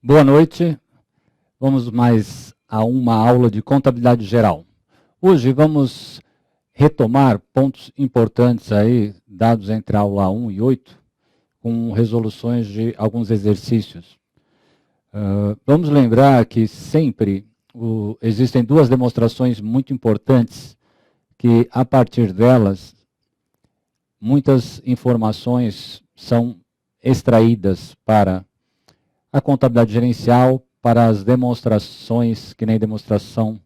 Boa noite, vamos mais a uma aula de contabilidade geral. Hoje vamos retomar pontos importantes aí, dados entre a aula 1 e 8, com resoluções de alguns exercícios. Vamos lembrar que sempre existem duas demonstrações muito importantes, que a partir delas, muitas informações são extraídas para a contabilidade gerencial, para as demonstrações, que nem demonstração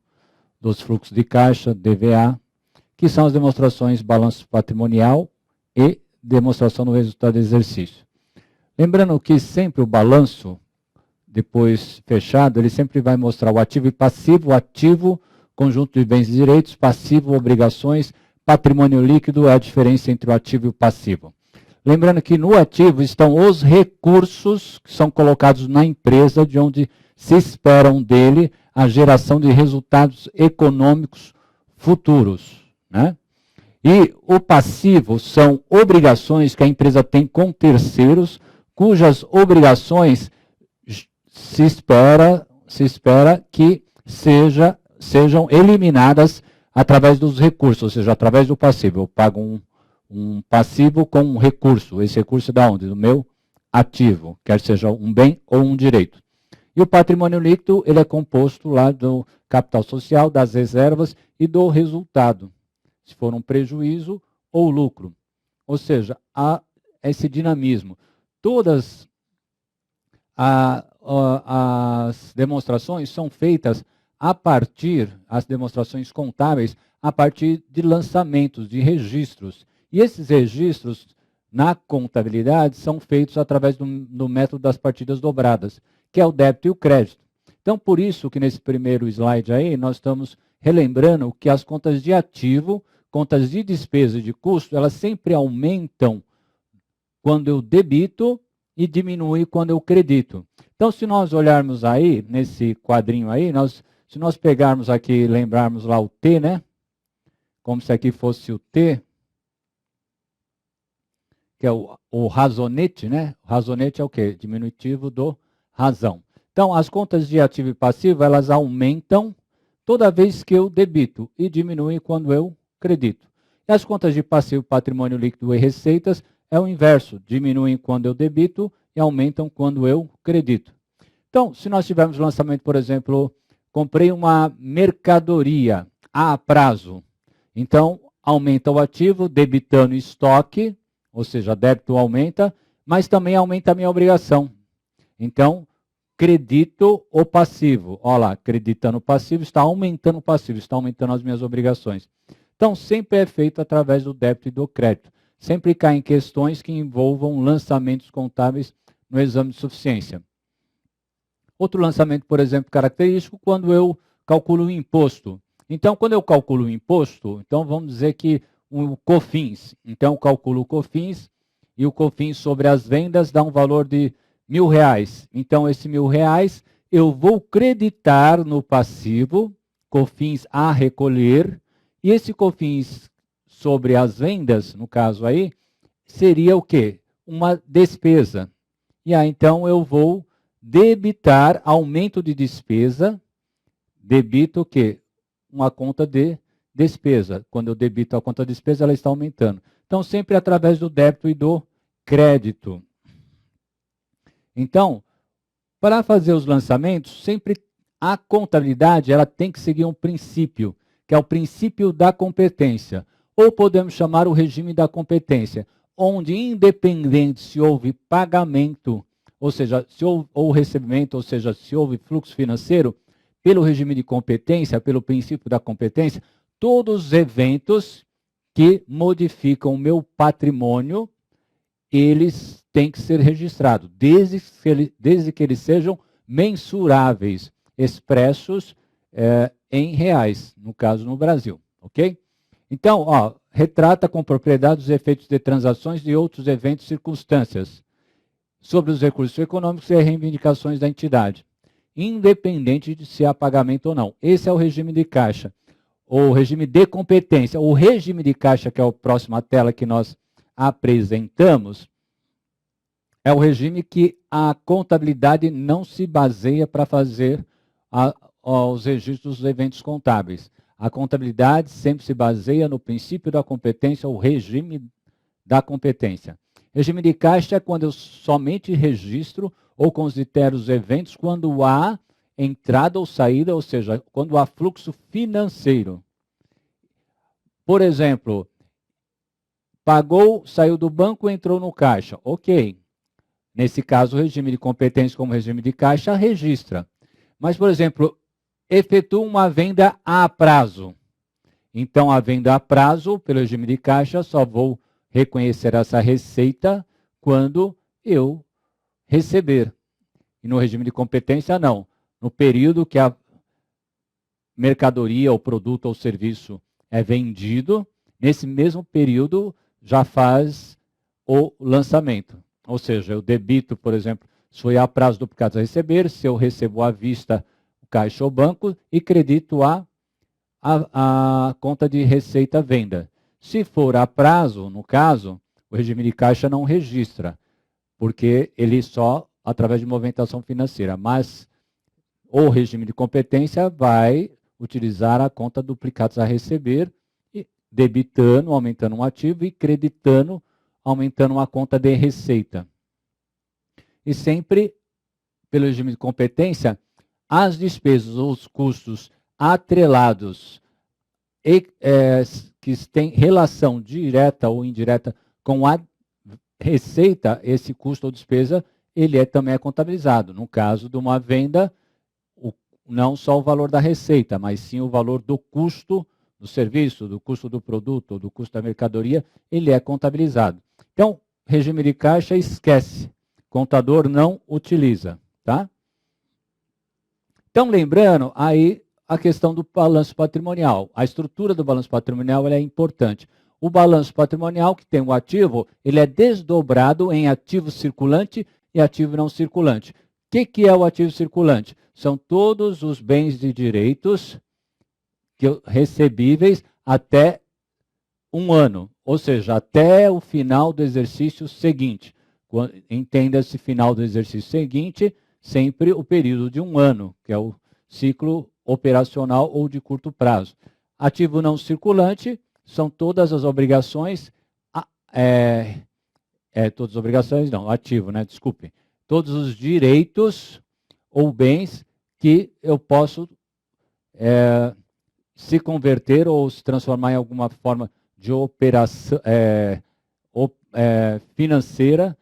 dos fluxos de caixa, DVA, que são as demonstrações balanço patrimonial e demonstração do resultado do exercício. Lembrando que sempre o balanço, depois fechado, ele sempre vai mostrar o ativo e passivo, ativo, conjunto de bens e direitos, passivo, obrigações, patrimônio líquido é a diferença entre o ativo e o passivo. Lembrando que no ativo estão os recursos que são colocados na empresa, de onde se esperam dele a geração de resultados econômicos futuros, né? E o passivo são obrigações que a empresa tem com terceiros, cujas obrigações se espera que sejam eliminadas através dos recursos, ou seja, através do passivo. Eu pago um passivo com um recurso. Esse recurso é da onde? Do meu ativo, quer seja um bem ou um direito. E o patrimônio líquido, ele é composto lá do capital social, das reservas e do resultado, se for um prejuízo ou lucro. Ou seja, há esse dinamismo. Todas as demonstrações são feitas as demonstrações contábeis, a partir de lançamentos, de registros. E esses registros, na contabilidade, são feitos através do método das partidas dobradas, que é o débito e o crédito. Então, por isso que nesse primeiro slide aí, nós estamos relembrando que as contas de ativo, contas de despesa e de custo, elas sempre aumentam quando eu debito e diminuem quando eu credito. Então, se nós olharmos aí, nesse quadrinho aí, se nós pegarmos aqui, lembrarmos lá o T, né? Como se aqui fosse o T, que é o razonete, né? O razonete é o quê? Diminutivo do razão. Então, as contas de ativo e passivo, elas aumentam toda vez que eu debito e diminuem quando eu credito. E as contas de passivo, patrimônio líquido e receitas é o inverso, diminuem quando eu debito e aumentam quando eu credito. Então, se nós tivermos lançamento, por exemplo, comprei uma mercadoria a prazo, então aumenta o ativo, debitando estoque, ou seja, débito aumenta, mas também aumenta a minha obrigação. Então, credito o passivo. Olha lá, creditando o passivo, está aumentando o passivo, está aumentando as minhas obrigações. Então, sempre é feito através do débito e do crédito. Sempre caem questões que envolvam lançamentos contábeis no exame de suficiência. Outro lançamento, por exemplo, característico, quando eu calculo o imposto. Então, quando eu calculo o imposto, então vamos dizer que o COFINS. Então, eu calculo o COFINS e o COFINS sobre as vendas dá um valor de R$1.000. Então, esse R$1.000 eu vou creditar no passivo, COFINS a recolher, e esse COFINS sobre as vendas, no caso aí, seria o quê? Uma despesa. E aí, então, eu vou debitar aumento de despesa, debito o quê? Uma conta de despesa. Quando eu debito a conta de despesa, ela está aumentando. Então, sempre através do débito e do crédito. Então, para fazer os lançamentos, sempre a contabilidade ela tem que seguir um princípio, que é o princípio da competência. Ou podemos chamar o regime da competência, onde independente se houve pagamento, ou seja, se houve, ou recebimento, ou seja, se houve fluxo financeiro, pelo regime de competência, pelo princípio da competência, todos os eventos que modificam o meu patrimônio, eles têm que ser registrados, desde que eles sejam mensuráveis, expressos em reais, no caso no Brasil, ok? Então, ó, retrata com propriedade os efeitos de transações e outros eventos e circunstâncias sobre os recursos econômicos e as reivindicações da entidade, independente de se há pagamento ou não. Esse é o regime de caixa, ou regime de competência. O regime de caixa, que é a próxima tela que nós apresentamos, é o regime que a contabilidade não se baseia para fazer os registros dos eventos contábeis. A contabilidade sempre se baseia no princípio da competência, o regime da competência. Regime de caixa é quando eu somente registro ou considero os eventos quando há entrada ou saída, ou seja, quando há fluxo financeiro. Por exemplo, pagou, saiu do banco, entrou no caixa. Ok. Nesse caso, o regime de competência como regime de caixa registra. Mas, por exemplo, efetua uma venda a prazo. Então, a venda a prazo, pelo regime de caixa, só vou reconhecer essa receita quando eu receber. E no regime de competência, não. No período que a mercadoria, o produto ou serviço é vendido, nesse mesmo período já faz o lançamento. Ou seja, eu debito, por exemplo, se foi a prazo duplicado a receber, se eu recebo à vista o caixa ou banco e credito a conta de receita venda. Se for a prazo, no caso, o regime de caixa não registra, porque ele só através de movimentação financeira. Mas o regime de competência vai utilizar a conta duplicados a receber, debitando, aumentando um ativo, e creditando, aumentando uma conta de receita. E sempre, pelo regime de competência, as despesas ou os custos atrelados que têm relação direta ou indireta com a receita, esse custo ou despesa, ele também é contabilizado. No caso de uma venda, não só o valor da receita, mas sim o valor do custo do serviço, do custo do produto, do custo da mercadoria, ele é contabilizado. Então, regime de caixa, esquece. Contador não utiliza, tá? Então, lembrando aí a questão do balanço patrimonial. A estrutura do balanço patrimonial é importante. O balanço patrimonial, que tem o ativo, ele é desdobrado em ativo circulante e ativo não circulante. O que é o ativo circulante? São todos os bens e direitos recebíveis até um ano, ou seja, até o final do exercício seguinte. Entenda-se final do exercício seguinte, sempre o período de um ano, que é o ciclo operacional ou de curto prazo. Ativo não circulante são todas as obrigações, todas as obrigações não, ativo, né? Desculpe. Todos os direitos ou bens que eu posso se converter ou se transformar em alguma forma de operação financeira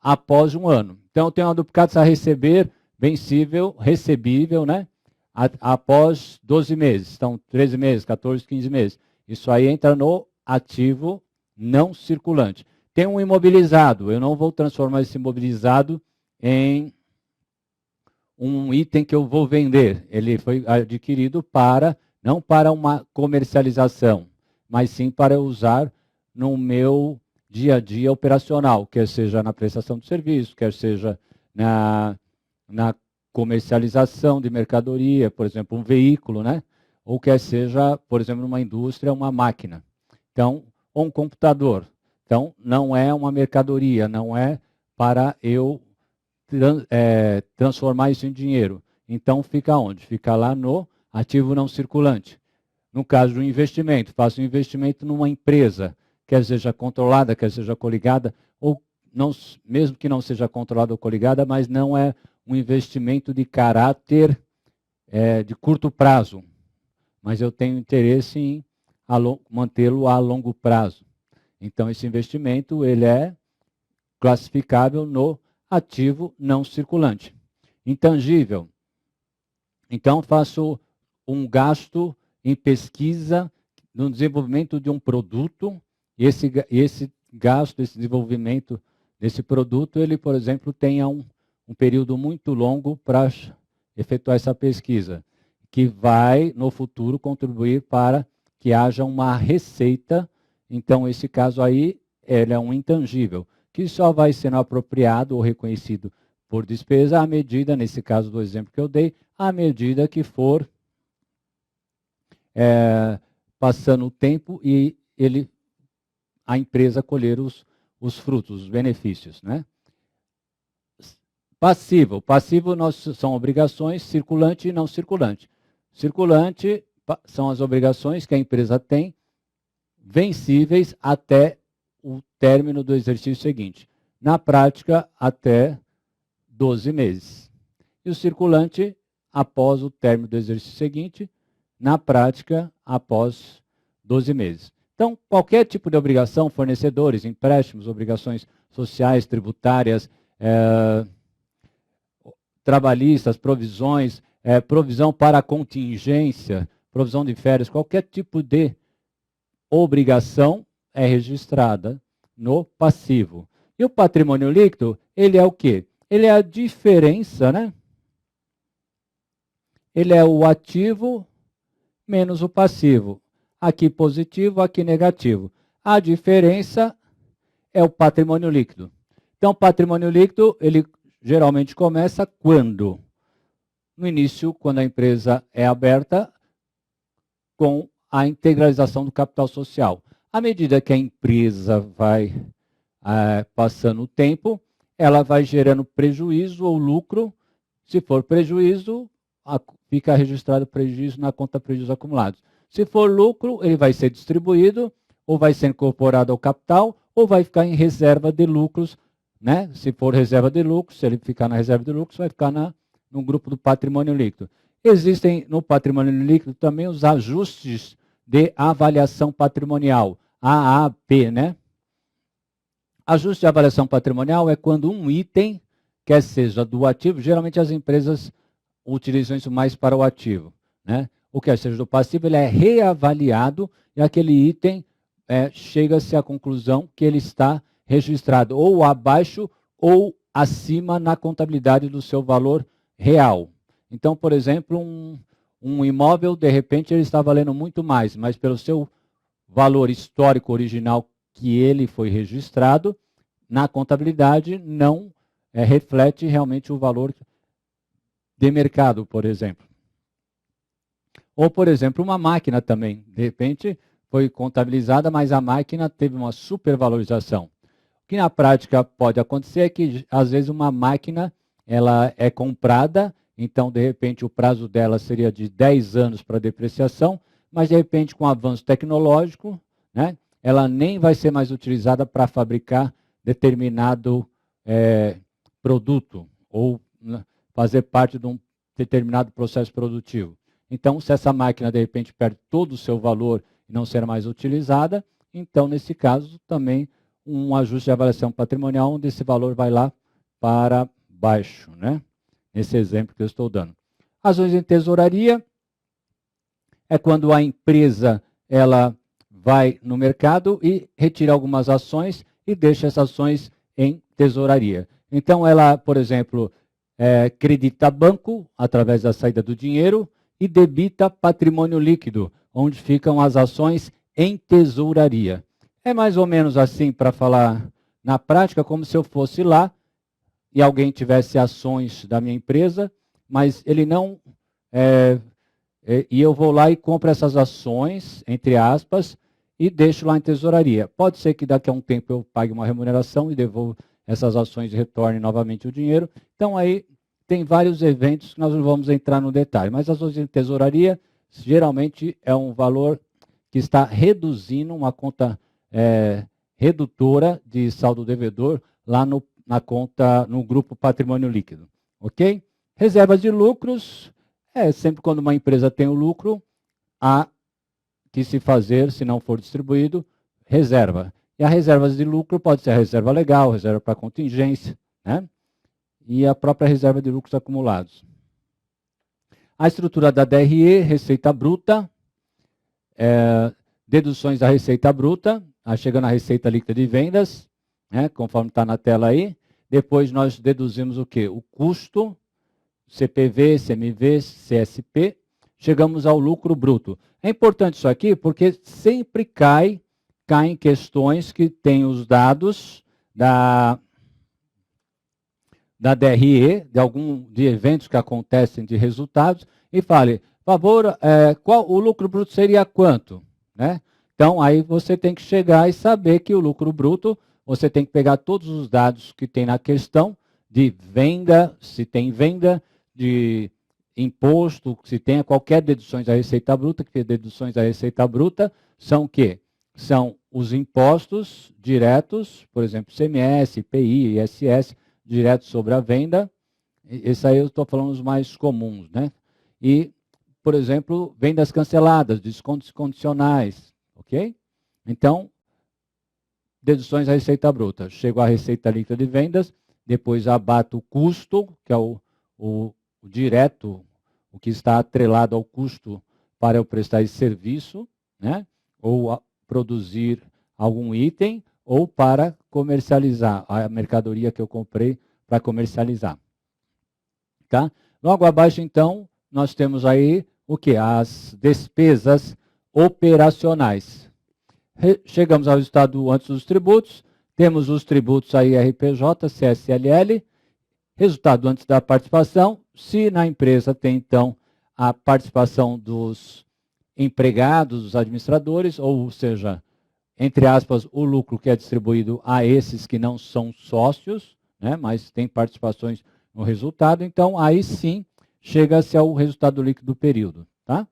após um ano. Então, eu tenho uma duplicados a receber vencível, recebível, né? Após 12 meses. Então, 13 meses, 14, 15 meses. Isso aí entra no ativo não circulante. Tem um imobilizado. Eu não vou transformar esse imobilizado em um item que eu vou vender. Ele foi adquirido não para uma comercialização, mas sim para usar no meu dia a dia operacional, quer seja na prestação de serviço, quer seja na comercialização de mercadoria, por exemplo, um veículo, né? Ou quer seja, por exemplo, numa indústria, uma máquina. Então, ou um computador. Então, não é uma mercadoria, não é para eu transformar isso em dinheiro. Então, fica onde? Fica lá no ativo não circulante. No caso do investimento, faço um investimento numa empresa, quer seja controlada, quer seja coligada, ou não, mesmo que não seja controlada ou coligada, mas não é um investimento de caráter de curto prazo, mas eu tenho interesse em mantê-lo a longo prazo. Então, esse investimento ele é classificável no ativo não circulante. Intangível. Então, faço um gasto em pesquisa no desenvolvimento de um produto, e esse gasto, esse desenvolvimento desse produto, ele, por exemplo, tenha um período muito longo para efetuar essa pesquisa, que vai, no futuro, contribuir para que haja uma receita. Então, esse caso aí, ele é um intangível, que só vai sendo apropriado ou reconhecido por despesa à medida, nesse caso do exemplo que eu dei, à medida que for passando o tempo e a empresa colher os frutos, os benefícios, né? Passivo. Passivo são obrigações circulante e não circulante. Circulante são as obrigações que a empresa tem vencíveis até o término do exercício seguinte. Na prática, até 12 meses. E o circulante, após o término do exercício seguinte, na prática, após 12 meses. Então, qualquer tipo de obrigação, fornecedores, empréstimos, obrigações sociais, tributárias, trabalhistas, provisões, provisão para contingência, provisão de férias, qualquer tipo de obrigação é registrada no passivo. E o patrimônio líquido, ele é o quê? Ele é a diferença, né? Ele é o ativo menos o passivo. Aqui positivo, aqui negativo. A diferença é o patrimônio líquido. Então, o patrimônio líquido, ele geralmente começa quando? No início, quando a empresa é aberta, com a integralização do capital social. À medida que a empresa vai passando o tempo, ela vai gerando prejuízo ou lucro. Se for prejuízo, fica registrado prejuízo na conta prejuízos acumulados. Se for lucro, ele vai ser distribuído, ou vai ser incorporado ao capital, ou vai ficar em reserva de lucros, né? Se for reserva de lucros, se ele ficar na reserva de lucros, vai ficar no grupo do patrimônio líquido. Existem no patrimônio líquido também os ajustes de avaliação patrimonial, AAP, né? Ajuste de avaliação patrimonial é quando um item, quer seja do ativo, geralmente as empresas utilizam isso mais para o ativo, né? O quer seja do passivo, ele é reavaliado e aquele item chega-se à conclusão que ele está registrado ou abaixo ou acima na contabilidade do seu valor real. Então, por exemplo, um imóvel, de repente, ele está valendo muito mais, mas pelo seu valor histórico original que ele foi registrado, na contabilidade não reflete realmente o valor de mercado, por exemplo. Ou, por exemplo, uma máquina também. De repente, foi contabilizada, mas a máquina teve uma supervalorização. O que na prática pode acontecer é que, às vezes, uma máquina ela é comprada, então, de repente, o prazo dela seria de 10 anos para depreciação, mas, de repente, com o avanço tecnológico, né, ela nem vai ser mais utilizada para fabricar determinado produto ou fazer parte de um determinado processo produtivo. Então, se essa máquina, de repente, perde todo o seu valor e não ser mais utilizada, então, nesse caso, também um ajuste de avaliação patrimonial, onde esse valor vai lá para baixo, né? Nesse exemplo que eu estou dando. Ações em tesouraria é quando a empresa ela vai no mercado e retira algumas ações e deixa essas ações em tesouraria. Então, ela, por exemplo, credita banco através da saída do dinheiro e debita patrimônio líquido, onde ficam as ações em tesouraria. É mais ou menos assim, para falar na prática, como se eu fosse lá e alguém tivesse ações da minha empresa, mas ele não... e eu vou lá e compro essas ações, entre aspas, e deixo lá em tesouraria. Pode ser que daqui a um tempo eu pague uma remuneração e devolvo essas ações e retorne novamente o dinheiro. Então, aí tem vários eventos que nós não vamos entrar no detalhe. Mas as ações em tesouraria, geralmente, é um valor que está reduzindo uma conta redutora de saldo devedor lá na conta, no grupo patrimônio líquido. Ok? Reservas de lucros, sempre quando uma empresa tem o lucro, há que se fazer, se não for distribuído, reserva. E a reservas de lucro pode ser a reserva legal, reserva para contingência, né? E a própria reserva de lucros acumulados. A estrutura da DRE, receita bruta, deduções da receita bruta, chegando à receita líquida de vendas, né, conforme está na tela aí. Depois nós deduzimos o quê? O custo, CPV, CMV, CSP, chegamos ao lucro bruto. É importante isso aqui porque sempre caem questões que têm os dados da DRE, de eventos que acontecem de resultados, e fale, por favor, qual o lucro bruto seria quanto? Né? Então, aí você tem que chegar e saber que o lucro bruto, você tem que pegar todos os dados que tem na questão, de venda, se tem venda, de imposto, se tem qualquer deduções à receita bruta, que deduções à receita bruta são o quê? São os impostos diretos, por exemplo, CMS, IPI, ISS, diretos sobre a venda. Esse aí eu estou falando os mais comuns, né? E, por exemplo, vendas canceladas, descontos condicionais, ok? Então, deduções à receita bruta. Chego à receita líquida de vendas, depois abato o custo, que é o direto, o que está atrelado ao custo para eu prestar esse serviço, né? Ou produzir algum item, ou para comercializar a mercadoria que eu comprei para comercializar. Tá? Logo abaixo, então, nós temos aí o que? As despesas operacionais. Chegamos ao resultado antes dos tributos, temos os tributos aí RPJ, CSLL, resultado antes da participação. Se na empresa tem, então, a participação dos empregados, dos administradores, ou seja, entre aspas, o lucro que é distribuído a esses que não são sócios, né, mas têm participações no resultado, então aí sim chega-se ao resultado líquido do período. Tá?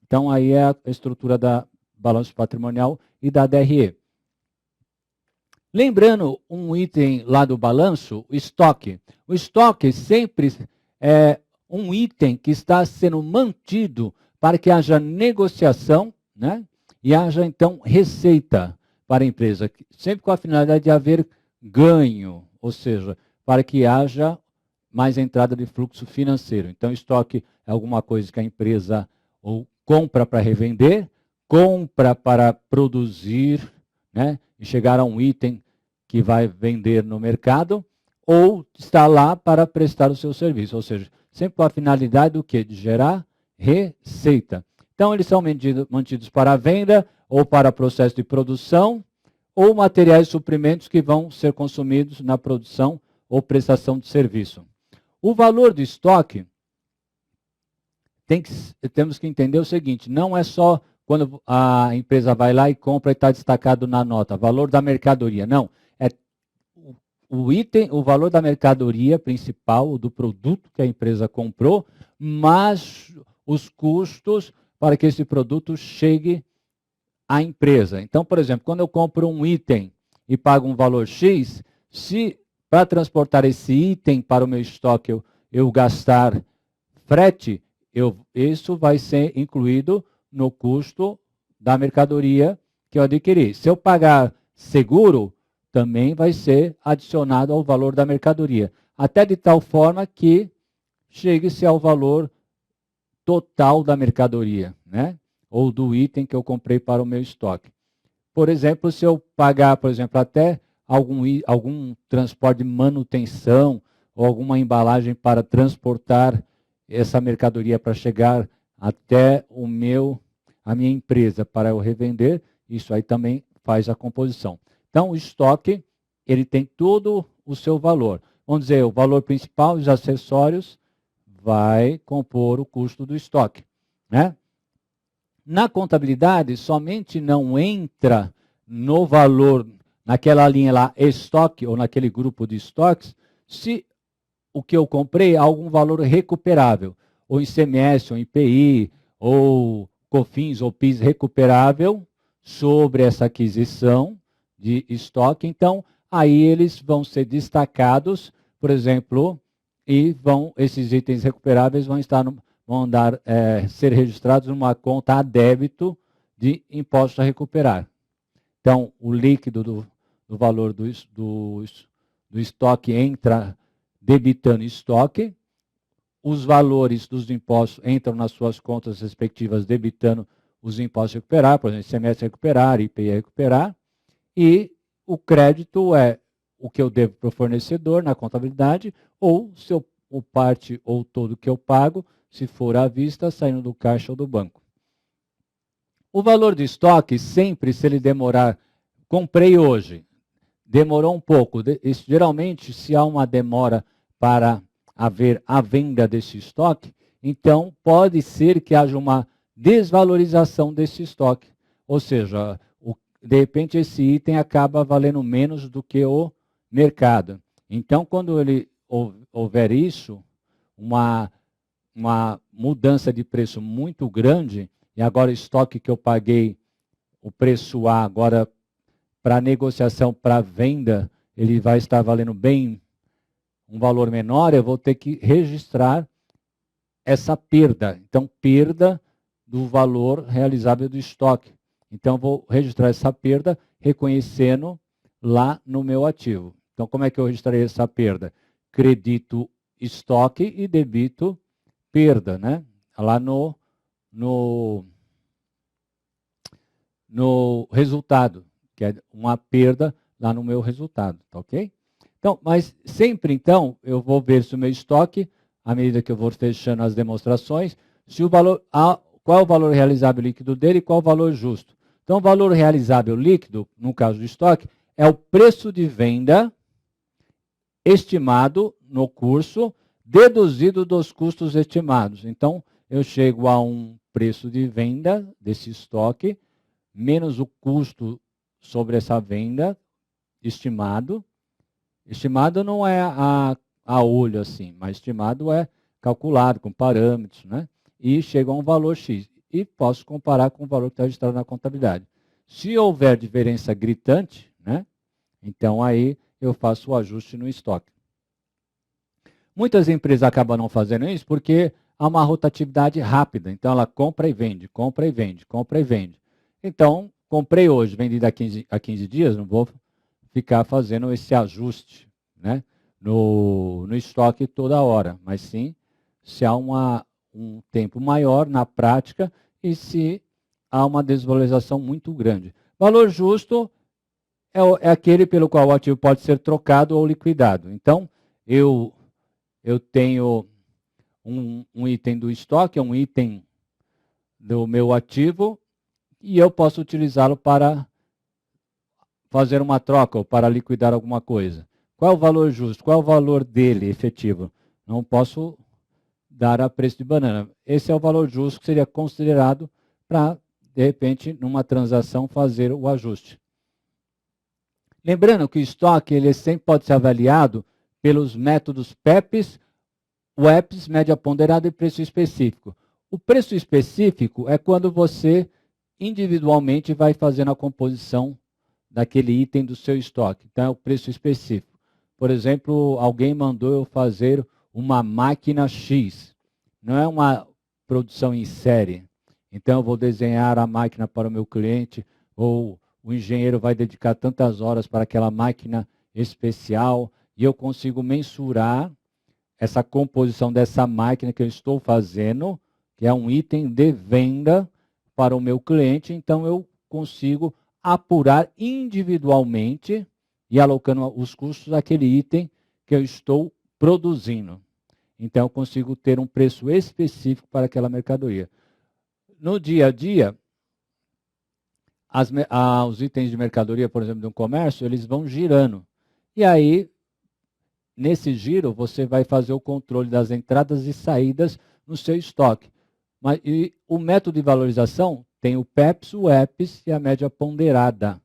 Então aí é a estrutura da balanço patrimonial e da DRE. Lembrando um item lá do balanço, o estoque. O estoque sempre é um item que está sendo mantido para que haja negociação, né? E haja, então, receita para a empresa, sempre com a finalidade de haver ganho, ou seja, para que haja mais entrada de fluxo financeiro. Então, estoque é alguma coisa que a empresa ou compra para revender, compra para produzir, né? E chegar a um item que vai vender no mercado, ou está lá para prestar o seu serviço, ou seja, sempre com a finalidade do quê? De gerar receita. Então, eles são mantidos para a venda, ou para processo de produção, ou materiais e suprimentos que vão ser consumidos na produção ou prestação de serviço. O valor do estoque, temos que entender o seguinte, não é só quando a empresa vai lá e compra e está destacado na nota, valor da mercadoria, não. É o item, o valor da mercadoria principal, do produto que a empresa comprou, mas os custos para que esse produto chegue à empresa. Então, por exemplo, quando eu compro um item e pago um valor X, se para transportar esse item para o meu estoque eu gastar frete, isso vai ser incluído no custo da mercadoria que eu adquiri. Se eu pagar seguro, também vai ser adicionado ao valor da mercadoria, até de tal forma que chegue-se ao valor total da mercadoria, né? Ou do item que eu comprei para o meu estoque. Por exemplo, se eu pagar, por exemplo, até algum transporte de manutenção ou alguma embalagem para transportar essa mercadoria para chegar até a minha empresa para eu revender, isso aí também faz a composição. Então, o estoque, ele tem todo o seu valor. Vamos dizer, o valor principal, os acessórios, vai compor o custo do estoque, né? Na contabilidade, somente não entra no valor, naquela linha lá, estoque, ou naquele grupo de estoques, se o que eu comprei há algum valor recuperável, ou ICMS, ou IPI, ou COFINS, ou PIS recuperável sobre essa aquisição de estoque. Então, aí eles vão ser destacados, por exemplo, e esses itens recuperáveis vão ser registrados numa conta a débito de imposto a recuperar. Então, o líquido do valor do estoque entra debitando estoque, os valores dos impostos entram nas suas contas respectivas debitando os impostos a recuperar, por exemplo, ICMS a recuperar, IPI a recuperar, e o crédito é o que eu devo para o fornecedor na contabilidade, ou se o parte ou todo que eu pago, se for à vista, saindo do caixa ou do banco. O valor do estoque, sempre, se ele demorar, comprei hoje, demorou um pouco. Geralmente, se há uma demora para haver a venda desse estoque, então pode ser que haja uma desvalorização desse estoque. Ou seja, de repente esse item acaba valendo menos do que o mercado. Então, quando houver isso, uma mudança de preço muito grande, e agora o estoque que eu paguei, o preço A, agora para negociação, para venda, ele vai estar valendo bem um valor menor, eu vou ter que registrar essa perda. Então, perda do valor realizável do estoque. Então, eu vou registrar essa perda reconhecendo lá no meu ativo. Então, como é que eu registrei essa perda? Credito estoque e debito perda, né? Lá no resultado, que é uma perda lá no meu resultado, tá ok? Então, mas sempre, então, eu vou ver se o meu estoque, à medida que eu vou fechando as demonstrações, se o valor, qual é o valor realizável líquido dele e qual o valor justo. Então, o valor realizável líquido, no caso do estoque, é o preço de venda estimado no curso, deduzido dos custos estimados. Então, eu chego a um preço de venda desse estoque, menos o custo sobre essa venda estimado. Estimado não é a olho assim, mas estimado é calculado com parâmetros, né? E chega a um valor X. E posso comparar com o valor que está registrado na contabilidade. Se houver diferença gritante, né? Então aí eu faço o ajuste no estoque. Muitas empresas acabam não fazendo isso porque há uma rotatividade rápida. Então ela compra e vende, compra e vende, compra e vende. Então, comprei hoje, vendi daqui a 15 dias, não vou ficar fazendo esse ajuste, né, no estoque toda hora, mas sim se há um tempo maior na prática e se há uma desvalorização muito grande. Valor justo é aquele pelo qual o ativo pode ser trocado ou liquidado. Então, eu tenho um item do estoque, é um item do meu ativo, e eu posso utilizá-lo para fazer uma troca ou para liquidar alguma coisa. Qual é o valor justo? Qual é o valor dele efetivo? Não posso dar a preço de banana. Esse é o valor justo que seria considerado para, de repente, numa transação, fazer o ajuste. Lembrando que o estoque ele sempre pode ser avaliado pelos métodos PEPs, WEPs, média ponderada e preço específico. O preço específico é quando você individualmente vai fazendo a composição daquele item do seu estoque. Então, é o preço específico. Por exemplo, alguém mandou eu fazer uma máquina X. Não é uma produção em série. Então, eu vou desenhar a máquina para o meu cliente, ou o engenheiro vai dedicar tantas horas para aquela máquina especial, e eu consigo mensurar essa composição dessa máquina que eu estou fazendo, que é um item de venda para o meu cliente, então eu consigo apurar individualmente e alocando os custos daquele item que eu estou produzindo. Então, eu consigo ter um preço específico para aquela mercadoria. No dia a dia, os itens de mercadoria, por exemplo, de um comércio, eles vão girando. E aí, nesse giro, você vai fazer o controle das entradas e saídas no seu estoque. E o método de valorização tem o PEPs, o EPs e a média ponderada.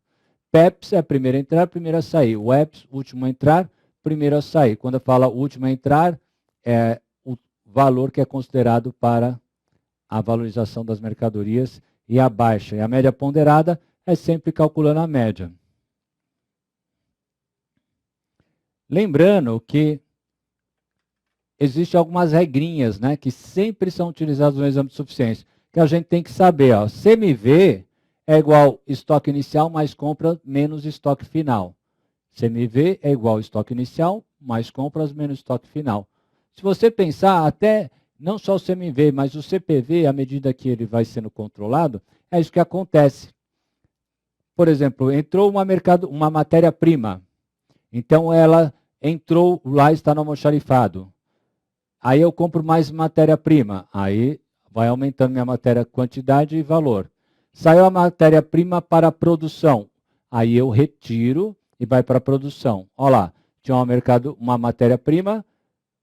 PEPs é a primeira a entrar, primeira a sair. O EPs, último a entrar, primeiro a sair. Quando eu falo último a entrar, é o valor que é considerado para a valorização das mercadorias e a baixa. E a média ponderada é sempre calculando a média. Lembrando que existem algumas regrinhas, né, que sempre são utilizadas no exame de suficiência, que a gente tem que saber. Ó, CMV é igual estoque inicial mais compra menos estoque final. CMV é igual estoque inicial mais compras menos estoque final. Se você pensar, até não só o CMV, mas o CPV, à medida que ele vai sendo controlado, é isso que acontece. Por exemplo, entrou uma matéria-prima. Então, ela entrou, lá está no almoxarifado. Aí eu compro mais matéria-prima. Aí vai aumentando minha quantidade e valor. Saiu a matéria-prima para a produção. Aí eu retiro e vai para a produção. Olha lá, tinha uma matéria-prima,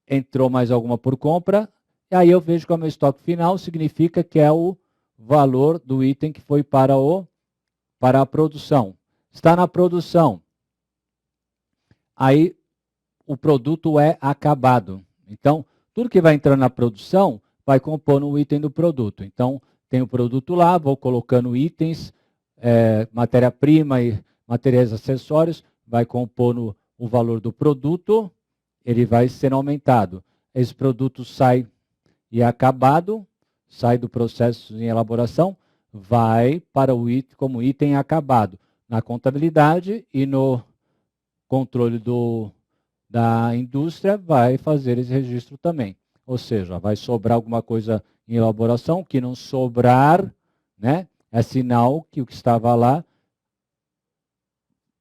entrou mais alguma por compra, e aí eu vejo que o meu estoque final significa que é o valor do item que foi para a produção. Está na produção. Aí o produto é acabado. Então, tudo que vai entrando na produção vai compor no item do produto. Então, tem o produto lá, vou colocando itens, matéria-prima e materiais acessórios, vai compor o valor do produto, ele vai sendo aumentado. Esse produto sai e é acabado, sai do processo em elaboração, vai para o item como item acabado. Na contabilidade e no controle da indústria vai fazer esse registro também. Ou seja, vai sobrar alguma coisa em elaboração, o que não sobrar, né, é sinal que o que estava lá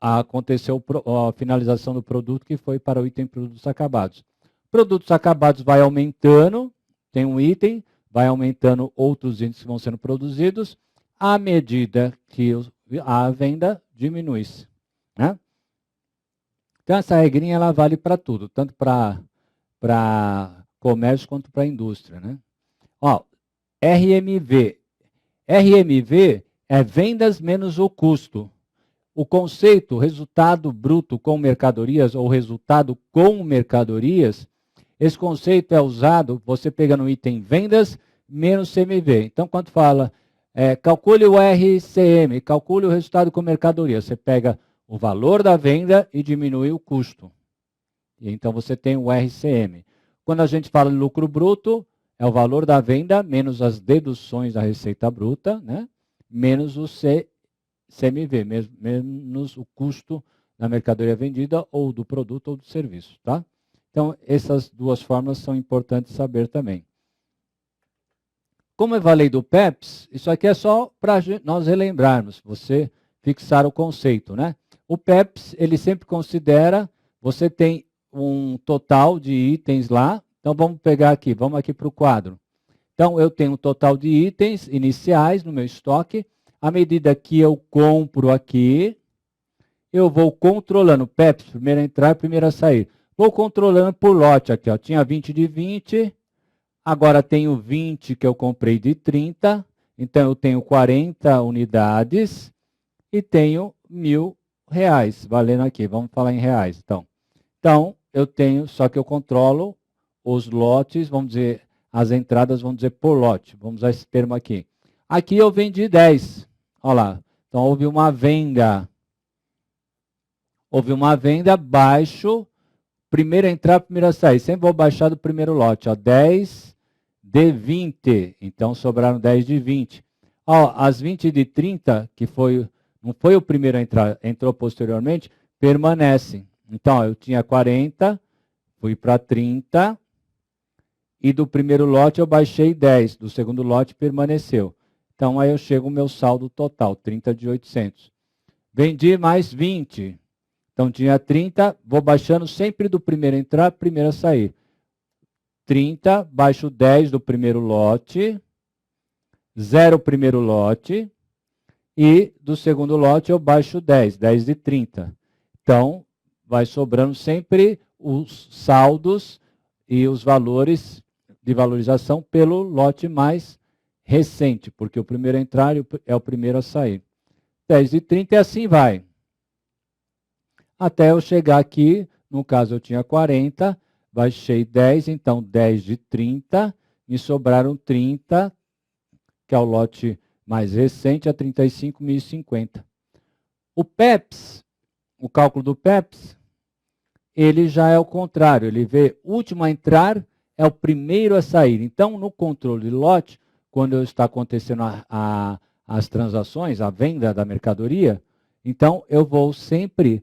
aconteceu a finalização do produto que foi para o item produtos acabados. Produtos acabados vai aumentando, tem um item, vai aumentando outros itens que vão sendo produzidos, à medida que a venda diminui-se, né? Então, essa regrinha ela vale para tudo, tanto para comércio quanto para indústria, né? Ó, RMV. RMV é vendas menos o custo. O conceito resultado bruto com mercadorias ou resultado com mercadorias, esse conceito é usado, você pega no item vendas menos CMV. Então, quando fala, calcule o RCM, calcule o resultado com mercadoria, você pega o valor da venda e diminui o custo. E então, você tem o RCM. Quando a gente fala de lucro bruto, é o valor da venda menos as deduções da receita bruta, né? Menos o CMV, menos o custo da mercadoria vendida ou do produto ou do serviço, tá? Então, essas duas formas são importantes saber também. Como eu falei do PEPS, isso aqui é só para nós relembrarmos, você fixar o conceito, né? O PEPS, ele sempre considera, você tem um total de itens lá, então vamos pegar aqui, vamos aqui para o quadro. Então, eu tenho um total de itens iniciais no meu estoque, à medida que eu compro aqui, eu vou controlando, PEPS, primeiro a entrar, primeiro a sair. Vou controlando por lote aqui, ó. Tinha 20 de 20, agora tenho 20 que eu comprei de 30, então eu tenho 40 unidades e tenho R$1.000, valendo aqui, vamos falar em reais, então. Então, eu tenho, só que eu controlo os lotes, vamos dizer, as entradas, vamos dizer, por lote. Vamos usar esse termo aqui. Aqui eu vendi 10. Olha lá. Então, houve uma venda. Houve uma venda baixo. Primeiro a entrar, primeiro a sair. Sempre vou baixar do primeiro lote. Ó, 10 de 20. Então, sobraram 10 de 20. Ó, as 20 de 30, que não foi o primeiro a entrar, entrou posteriormente, permanecem. Então, ó, eu tinha 40, fui para 30. E do primeiro lote eu baixei 10, do segundo lote permaneceu. Então, aí eu chego ao meu saldo total, 30 de 800. Vendi mais 20. Então, tinha 30, vou baixando sempre do primeiro a entrar, primeiro a sair. 30, baixo 10 do primeiro lote, 0 primeiro lote, e do segundo lote eu baixo 10, 10 de 30. Então, vai sobrando sempre os saldos e os valores de valorização pelo lote mais recente, porque o primeiro a entrar é o primeiro a sair. 10 de 30 e assim vai. Até eu chegar aqui, no caso eu tinha 40, baixei 10, então 10 de 30, me sobraram 30, que é o lote mais recente, a 35.050. O PEPS, o cálculo do PEPS, ele já é o contrário, ele vê último a entrar, é o primeiro a sair. Então, no controle de lote, quando está acontecendo as transações, a venda da mercadoria, então eu vou sempre,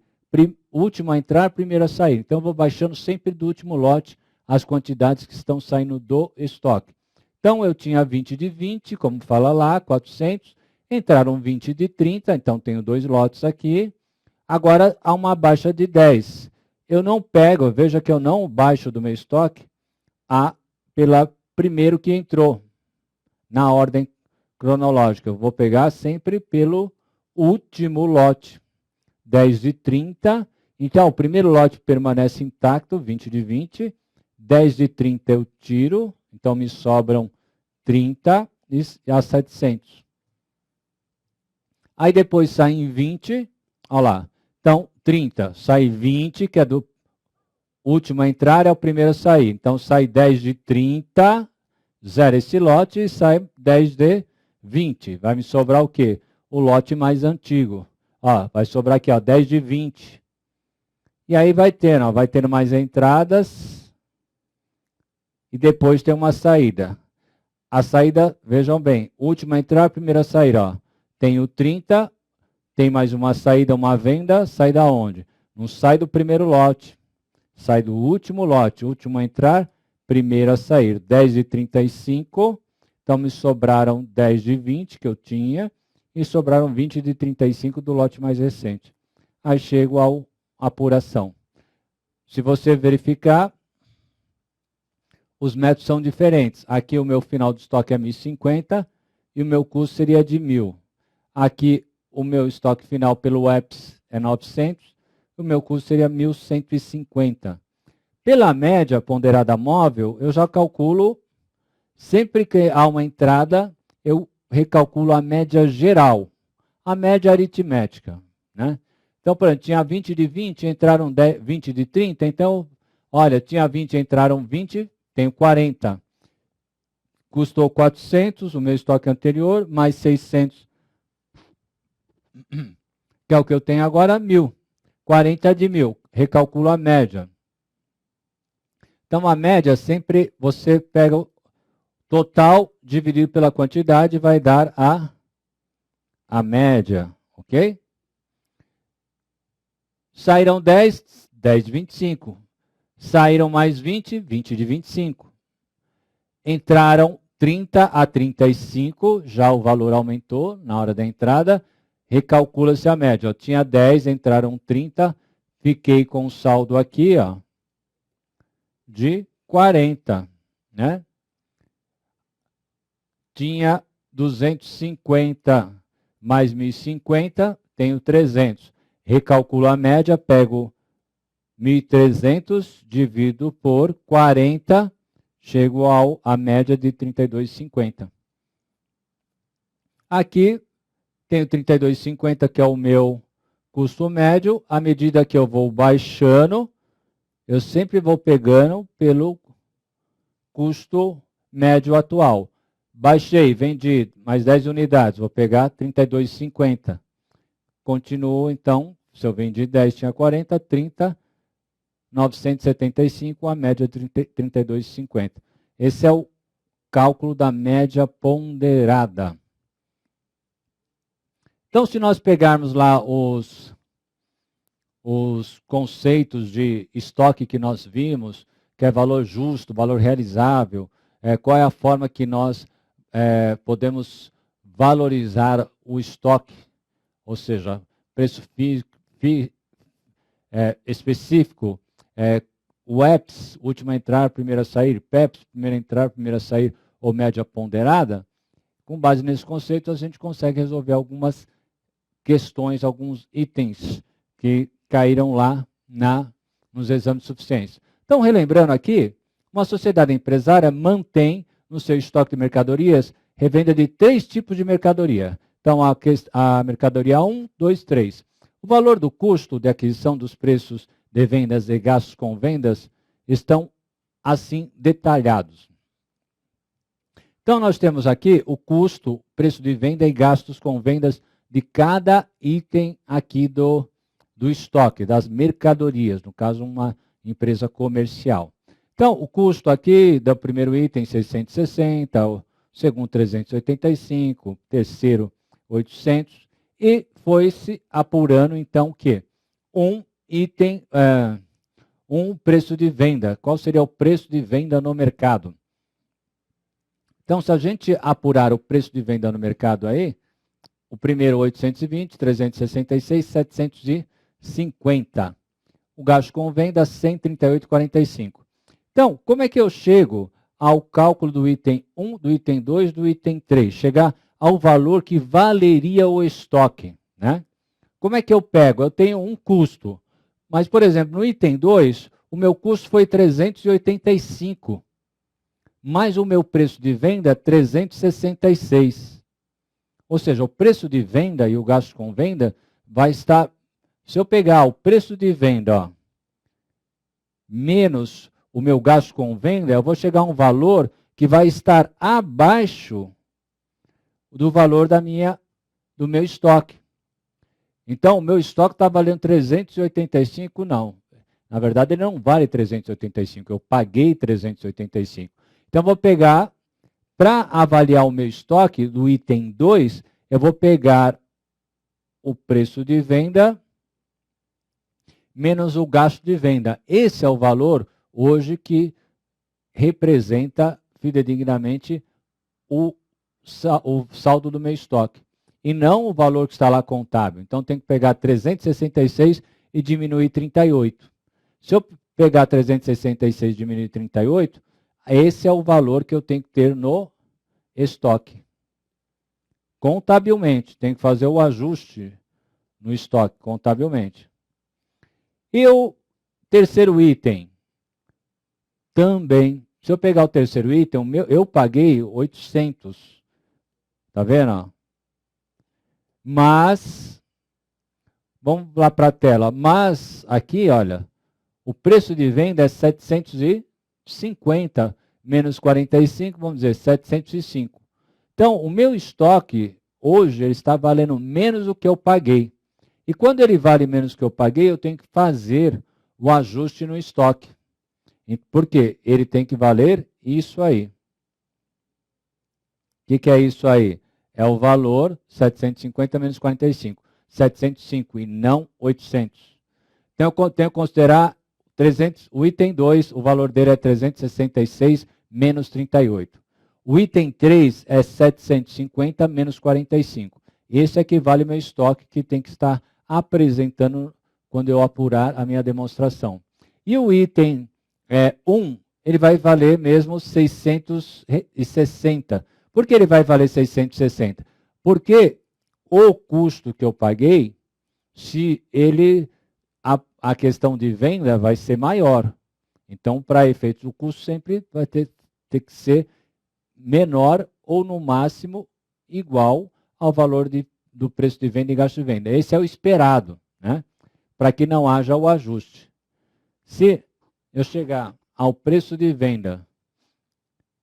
último a entrar, primeiro a sair. Então, eu vou baixando sempre do último lote as quantidades que estão saindo do estoque. Então, eu tinha 20 de 20, como fala lá, 400. Entraram 20 de 30, então tenho 2 lotes aqui. Agora, há uma baixa de 10. Eu não pego, veja que eu não baixo do meu estoque pela primeiro que entrou, na ordem cronológica. Eu vou pegar sempre pelo último lote, 10 de 30. Então, o primeiro lote permanece intacto, 20 de 20. 10 de 30 eu tiro, então me sobram 30 e a 700. Aí depois saem 20, olha lá. Então, 30, sai 20, que é do último a entrar é o primeiro a sair. Então, sai 10 de 30, zero esse lote, e sai 10 de 20. Vai me sobrar o quê? O lote mais antigo. Ó, vai sobrar aqui, ó, 10 de 20. E aí vai tendo mais entradas e depois tem uma saída. A saída, vejam bem, última a entrar, primeira a sair, ó. Tem o 30, tem mais uma saída, uma venda, sai da onde? Não sai do primeiro lote, sai do último lote, último a entrar, primeiro a sair. 10 de 35, então me sobraram 10 de 20 que eu tinha, e sobraram 20 de 35 do lote mais recente. Aí chego à apuração. Se você verificar, os métodos são diferentes. Aqui o meu final de estoque é 1.050 e o meu custo seria de 1.000. Aqui o meu estoque final pelo EPS é 900, o meu custo seria 1.150. Pela média ponderada móvel, eu já calculo, sempre que há uma entrada, eu recalculo a média geral, a média aritmética, né? Então, por exemplo, tinha 20 de 20, entraram 10, 20 de 30, então, olha, tinha 20, entraram 20, tenho 40. Custou 400, o meu estoque anterior, mais 600, que é o que eu tenho agora, 1.000. 40 de 1.000, recalculo a média. Então, a média sempre, você pega o total dividido pela quantidade, vai dar a média, ok? Saíram 10, 10 de 25. Saíram mais 20, 20 de 25. Entraram 30 a 35, já o valor aumentou na hora da entrada, recalcula-se a média. Eu tinha 10, entraram 30, fiquei com um saldo aqui, ó, de 40, né? Tinha 250 mais 1.050, tenho 300. Recalculo a média, pego 1.300, divido por 40, chego à média de 32,50. Aqui tenho 32,50, que é o meu custo médio. À medida que eu vou baixando, eu sempre vou pegando pelo custo médio atual. Baixei, vendi mais 10 unidades, vou pegar 32,50. Continuo, então, se eu vendi 10, tinha 40, 30, 975, a média de 32,50. Esse é o cálculo da média ponderada. Então, se nós pegarmos lá os conceitos de estoque que nós vimos, que é valor justo, valor realizável, qual é a forma que nós podemos valorizar o estoque, ou seja, preço específico, o EPS, última a entrar, primeira a sair, PEPS, primeira a entrar, primeira a sair, ou média ponderada. Com base nesse conceito, a gente consegue resolver algumas questões, alguns itens que caíram lá nos exames de suficiência. Então, relembrando aqui, uma sociedade empresária mantém no seu estoque de mercadorias revenda de 3 tipos de mercadoria. Então, a mercadoria 1, 2, 3. O valor do custo de aquisição dos preços de vendas e gastos com vendas estão assim detalhados. Então, nós temos aqui o custo, preço de venda e gastos com vendas de cada item aqui do estoque, das mercadorias, no caso, uma empresa comercial. Então, o custo aqui do primeiro item, 660, o segundo, 385, o terceiro, 800, e foi-se apurando, então, o quê? Um item, um preço de venda. Qual seria o preço de venda no mercado? Então, se a gente apurar o preço de venda no mercado aí, o primeiro 820, 366, 750. O gasto com venda 138,45. Então, como é que eu chego ao cálculo do item 1, do item 2, do item 3? Chegar ao valor que valeria o estoque, né? Como é que eu pego? Eu tenho um custo, mas, por exemplo, no item 2, o meu custo foi 385, mais o meu preço de venda 366. Ou seja, o preço de venda e o gasto com venda vai estar... Se eu pegar o preço de venda, ó, menos o meu gasto com venda, eu vou chegar a um valor que vai estar abaixo do valor do meu estoque. Então, o meu estoque está valendo 385? Não. Na verdade, ele não vale 385, eu paguei 385. Então, eu vou pegar, para avaliar o meu estoque do item 2, eu vou pegar o preço de venda menos o gasto de venda. Esse é o valor hoje que representa fidedignamente o saldo do meu estoque. E não o valor que está lá contábil. Então, tem que pegar 366 e diminuir 38. Se eu pegar 366 e diminuir 38, esse é o valor que eu tenho que ter no estoque. Contabilmente, tem que fazer o ajuste no estoque, contabilmente. E o terceiro item, também, se eu pegar o terceiro item, eu paguei 800. Tá vendo? Mas, vamos lá para a tela. Mas, aqui, olha, o preço de venda é 750 menos 45, vamos dizer, 705. Então, o meu estoque, hoje, ele está valendo menos do que eu paguei. E quando ele vale menos do que eu paguei, eu tenho que fazer o ajuste no estoque. Por quê? Ele tem que valer isso aí. O que é isso aí? É o valor 750 menos 45. 705 e não 800. Então, eu tenho que considerar o item 2, o valor dele é 366 menos 38. O item 3 é 750 menos 45. Esse equivale ao meu estoque que tem que estar apresentando quando eu apurar a minha demonstração. E o item 1, ele vai valer mesmo 660. Por que ele vai valer 660? Porque o custo que eu paguei, se ele, a questão de venda vai ser maior. Então, para efeitos do custo, sempre vai ter que ser menor ou, no máximo, igual ao valor do preço de venda e gasto de venda. Esse é o esperado, né? Para que não haja o ajuste. Se eu chegar ao preço de venda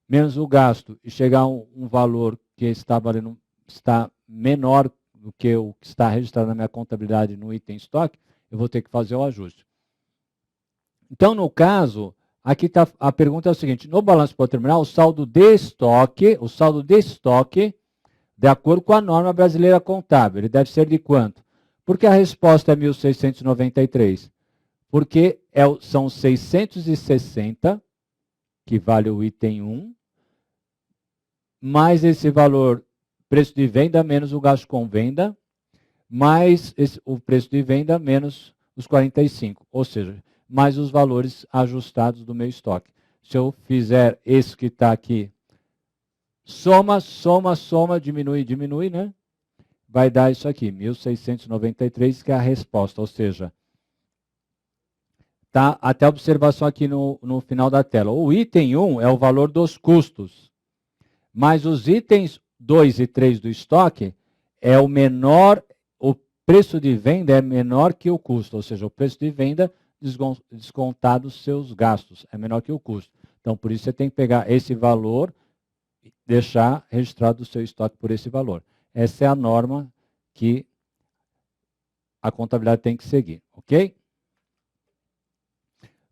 menos o gasto e chegar a um valor que está menor do que o que está registrado na minha contabilidade no item estoque, eu vou ter que fazer o ajuste. Então, no caso, aqui tá, a pergunta é o seguinte: no balanço patrimonial, o saldo de estoque, de acordo com a norma brasileira contábil, ele deve ser de quanto? Porque a resposta é 1.693. Porque são 660, que vale o item 1, mais esse valor, preço de venda menos o gasto com venda, mais o preço de venda menos os 45, ou seja, mais os valores ajustados do meu estoque. Se eu fizer esse que está aqui, soma, diminui, né? Vai dar isso aqui, 1.693, que é a resposta, ou seja, tá até a observação aqui no final da tela. O item 1 é o valor dos custos, mas os itens 2 e 3 do estoque é o menor, o preço de venda é menor que o custo, ou seja, o preço de venda descontado os seus gastos é menor que o custo. Então, por isso você tem que pegar esse valor e deixar registrado o seu estoque por esse valor. Essa é a norma que a contabilidade tem que seguir, ok?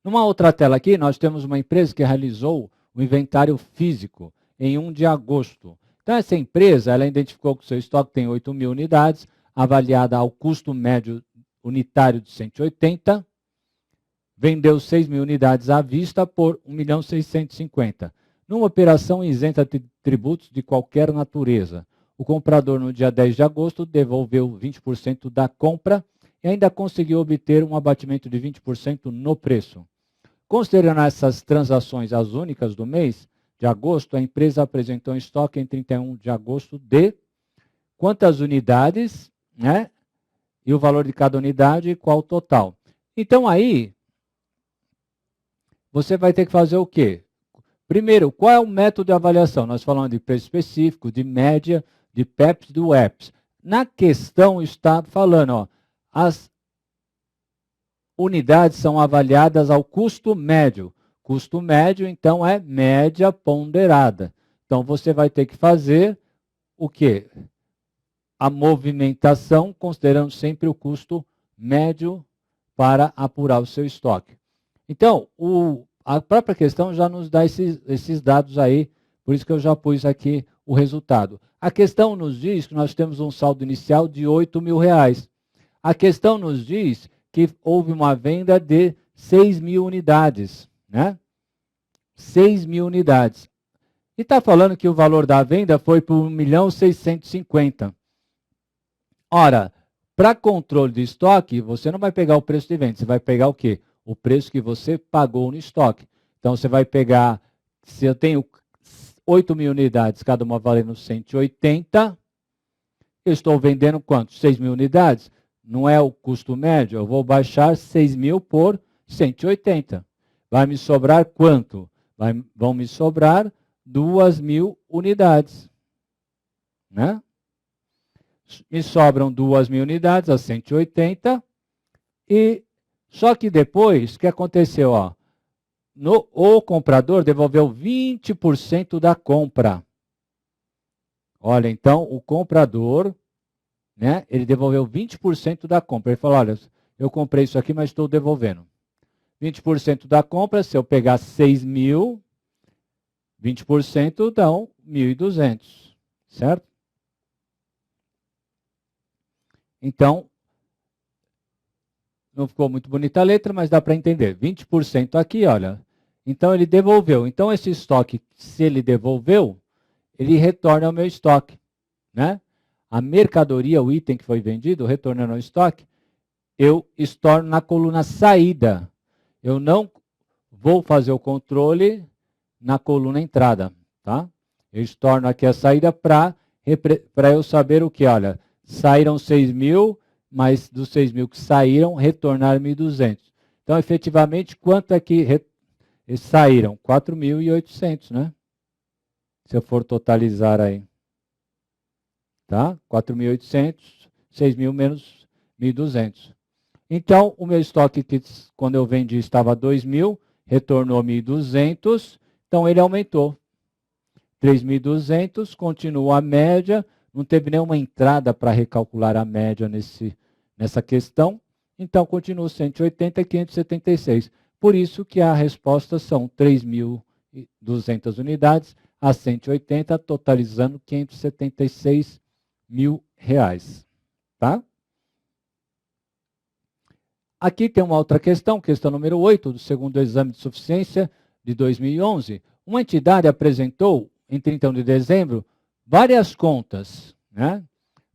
Numa outra tela aqui, nós temos uma empresa que realizou o inventário físico em 1 de agosto. Então, essa empresa, ela identificou que o seu estoque tem 8.000 unidades, avaliada ao custo médio unitário de 180, vendeu 6.000 unidades à vista por 1.650.000, numa operação isenta de tributos de qualquer natureza. O comprador, no dia 10 de agosto, devolveu 20% da compra e ainda conseguiu obter um abatimento de 20% no preço. Considerando essas transações as únicas do mês de agosto, a empresa apresentou em estoque em 31 de agosto de quantas unidades, né? E o valor de cada unidade e qual o total. Então, aí, você vai ter que fazer o quê? Primeiro, qual é o método de avaliação? Nós falamos de preço específico, de média, de PEPs, do EPS. Na questão está falando, ó, as unidades são avaliadas ao custo médio. Custo médio, então, é média ponderada. Então, você vai ter que fazer o quê? A movimentação, considerando sempre o custo médio para apurar o seu estoque. Então, a própria questão já nos dá esses dados aí, por isso que eu já pus aqui o resultado. A questão nos diz que nós temos um saldo inicial de R$8.000. A questão nos diz que houve uma venda de 6.000 unidades, né? 6.000 unidades. E está falando que o valor da venda foi por 1.650.000. Ora, para controle de estoque, você não vai pegar o preço de venda, você vai pegar o quê? O preço que você pagou no estoque. Então, você vai pegar, se eu tenho 8.000 unidades, cada uma valendo 180, eu estou vendendo quanto? 6.000 unidades? Não é o custo médio? Eu vou baixar 6.000 por 180. Vai me sobrar quanto? Vão me sobrar 2.000 unidades, né? Me sobram 2.000 unidades a 180, e só que depois, o que aconteceu? Ó, o comprador devolveu 20% da compra. Olha, então o comprador, né, ele devolveu 20% da compra. Ele falou, olha, eu comprei isso aqui, mas estou devolvendo. 20% da compra, se eu pegar 6.000, 20% dão 1.200, certo? Então, não ficou muito bonita a letra, mas dá para entender. 20% aqui, olha. Então, ele devolveu. Então, esse estoque, se ele devolveu, ele retorna ao meu estoque, né? A mercadoria, o item que foi vendido, retornando ao estoque, eu estorno na coluna saída. Eu não vou fazer o controle na coluna entrada, tá? Eu estorno aqui a saída para eu saber o que, olha, saíram 6.000, mas dos 6.000 que saíram, retornaram 1.200. Então, efetivamente, quanto é que saíram? 4.800, né? Se eu for totalizar aí. Tá? 4.800, 6.000 menos 1.200. Então, o meu estoque, que quando eu vendi estava 2.000, retornou 1.200, então ele aumentou. 3.200, continua a média, não teve nenhuma entrada para recalcular a média nessa questão, então continua 180 e 576. Por isso que a resposta são 3.200 unidades a 180, totalizando R$576.000. Tá? Aqui tem uma outra questão número 8, do segundo exame de suficiência de 2011. Uma entidade apresentou, em 31 de dezembro, várias contas, né?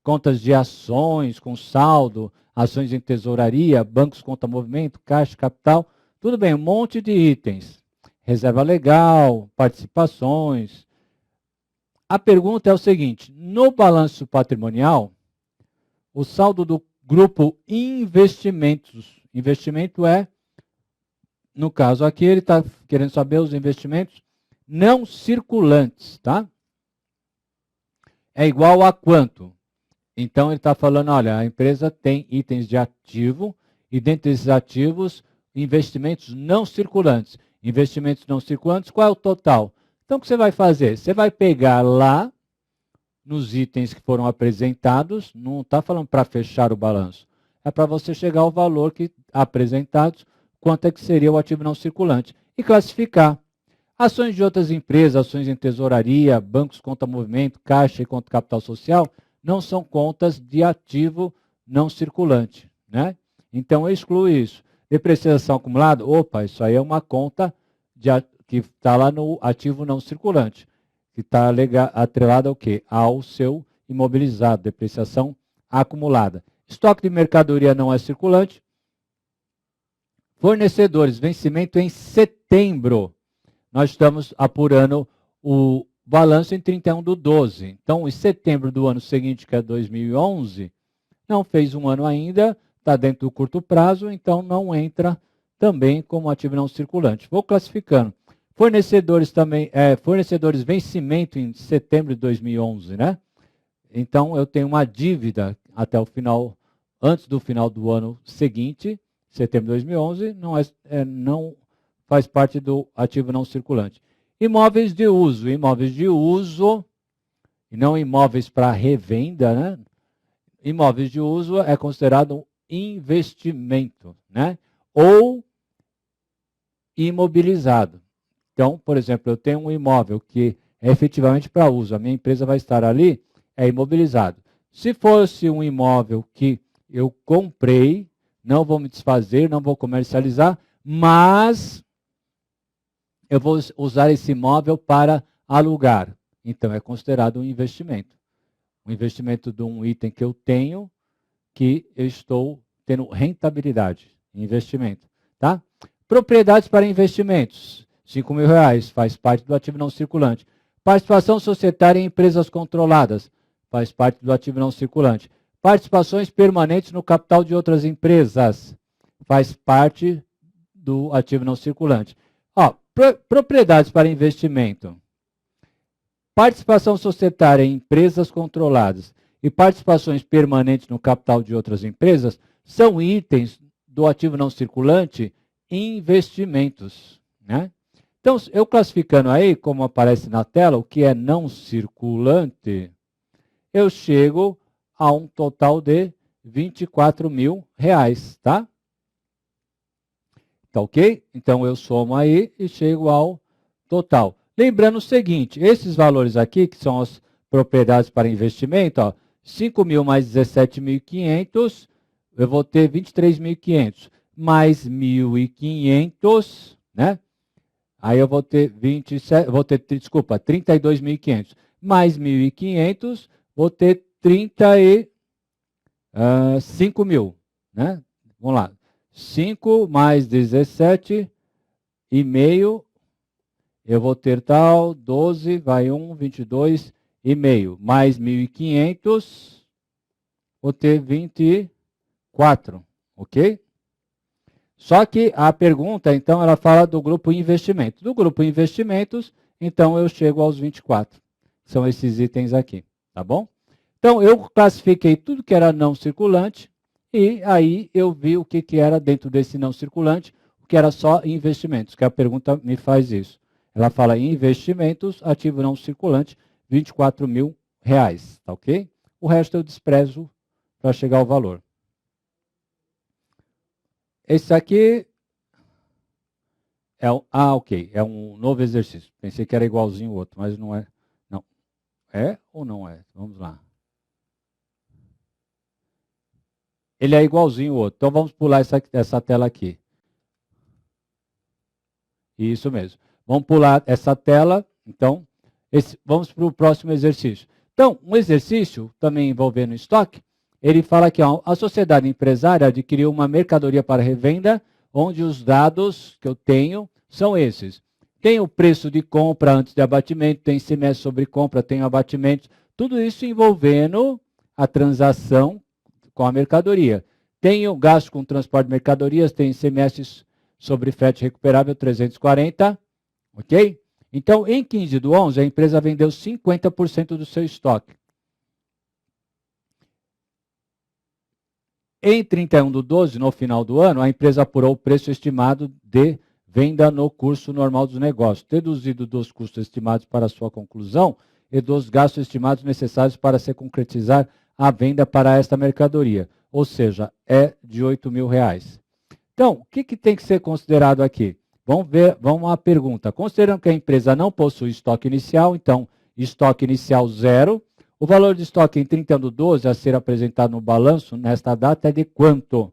Contas de ações com saldo, ações em tesouraria, bancos conta movimento, caixa, capital, tudo bem, um monte de itens. Reserva legal, participações. A pergunta é o seguinte, no balanço patrimonial, o saldo do grupo investimentos, investimento é, no caso aqui, ele está querendo saber os investimentos não circulantes, tá? É igual a quanto? Então, ele está falando, olha, a empresa tem itens de ativo, e dentre esses ativos, investimentos não circulantes. Investimentos não circulantes, qual é o total? Então, o que você vai fazer? Você vai pegar lá, nos itens que foram apresentados, não está falando para fechar o balanço, é para você chegar ao valor que apresentados, quanto é que seria o ativo não circulante, e classificar. Ações de outras empresas, ações em tesouraria, bancos conta movimento, caixa e conta capital social, não são contas de ativo não circulante, né? Então, eu excluo isso. Depreciação acumulada, opa, isso aí é uma conta que está lá no ativo não circulante, que está atrelada ao quê? Ao seu imobilizado, depreciação acumulada. Estoque de mercadoria não é circulante. Fornecedores, vencimento em setembro. Nós estamos apurando o balanço em 31/12. Então, em setembro do ano seguinte, que é 2011, não fez um ano ainda, está dentro do curto prazo, então não entra também como ativo não circulante. Vou classificando. Fornecedores também, fornecedores vencimento em setembro de 2011, né? Então, eu tenho uma dívida até o final, antes do final do ano seguinte, setembro de 2011, não faz parte do ativo não circulante. Imóveis de uso, e não imóveis para revenda, né? Imóveis de uso é considerado um investimento, né? Ou imobilizado. Então, por exemplo, eu tenho um imóvel que é efetivamente para uso, a minha empresa vai estar ali, é imobilizado. Se fosse um imóvel que eu comprei, não vou me desfazer, não vou comercializar, mas eu vou usar esse imóvel para alugar. Então, é considerado um investimento. Um investimento de um item que eu tenho, que eu estou tendo rentabilidade. Investimento. Tá? Propriedades para investimentos. R$5.000 faz parte do ativo não circulante. Participação societária em empresas controladas. Faz parte do ativo não circulante. Participações permanentes no capital de outras empresas. Faz parte do ativo não circulante. Ó, propriedades para investimento. Participação societária em empresas controladas e participações permanentes no capital de outras empresas são itens do ativo não circulante investimentos, né? Então, eu classificando aí, como aparece na tela, o que é não circulante, eu chego a um total de R$24.000, tá? Tá ok? Então, eu somo aí e chego ao total. Lembrando o seguinte, esses valores aqui, que são as propriedades para investimento, ó, 5.000 mais 17.500, eu vou ter 23.500, mais 1.500, né? Aí eu vou ter 32.500, mais 1.500, vou ter 35.000, né? Vamos lá, 5 mais 17,5, eu vou ter tal, 12, vai 1, 22,5, mais 1.500, vou ter 24, ok? Só que a pergunta, então, ela fala do grupo investimento. Do grupo investimentos, então, eu chego aos 24. São esses itens aqui, tá bom? Então, eu classifiquei tudo que era não circulante e aí eu vi o que era dentro desse não circulante, o que era só investimentos, que a pergunta me faz isso. Ela fala em investimentos, ativo não circulante, R$24.000, tá ok? O resto eu desprezo para chegar ao valor. Esse aqui é ok, é um novo exercício. Pensei que era igualzinho o outro, mas não é. Não. É ou não é? Vamos lá. Ele é igualzinho o outro. Então vamos pular essa tela aqui. Isso mesmo. Vamos pular essa tela. Então, vamos para o próximo exercício. Então, um exercício também envolvendo estoque, ele fala que ó, a sociedade empresária adquiriu uma mercadoria para revenda, onde os dados que eu tenho são esses. Tem o preço de compra antes de abatimento, tem semestre sobre compra, tem abatimento, tudo isso envolvendo a transação com a mercadoria. Tem o gasto com transporte de mercadorias, tem semestres sobre frete recuperável 340, ok? Então, em 15/11, a empresa vendeu 50% do seu estoque. Em 31/12, no final do ano, a empresa apurou o preço estimado de venda no curso normal dos negócios, deduzido dos custos estimados para sua conclusão e dos gastos estimados necessários para se concretizar a venda para esta mercadoria, ou seja, é de R$8.000. Então, o que tem que ser considerado aqui? Vamos à pergunta. Considerando que a empresa não possui estoque inicial, então, estoque inicial 0, o valor de estoque em 31/12 a ser apresentado no balanço nesta data é de quanto?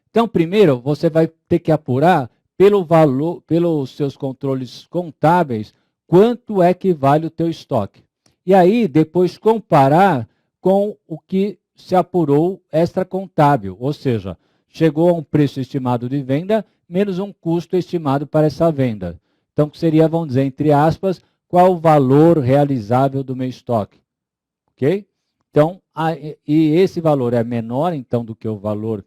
Então, primeiro, você vai ter que apurar pelo valor, pelos seus controles contábeis, quanto é que vale o teu estoque. E aí, depois comparar com o que se apurou extra contábil, ou seja, chegou a um preço estimado de venda, menos um custo estimado para essa venda. Então, que seria, vamos dizer, entre aspas, qual o valor realizável do meu estoque, ok? Então, e esse valor é menor, então, do que o valor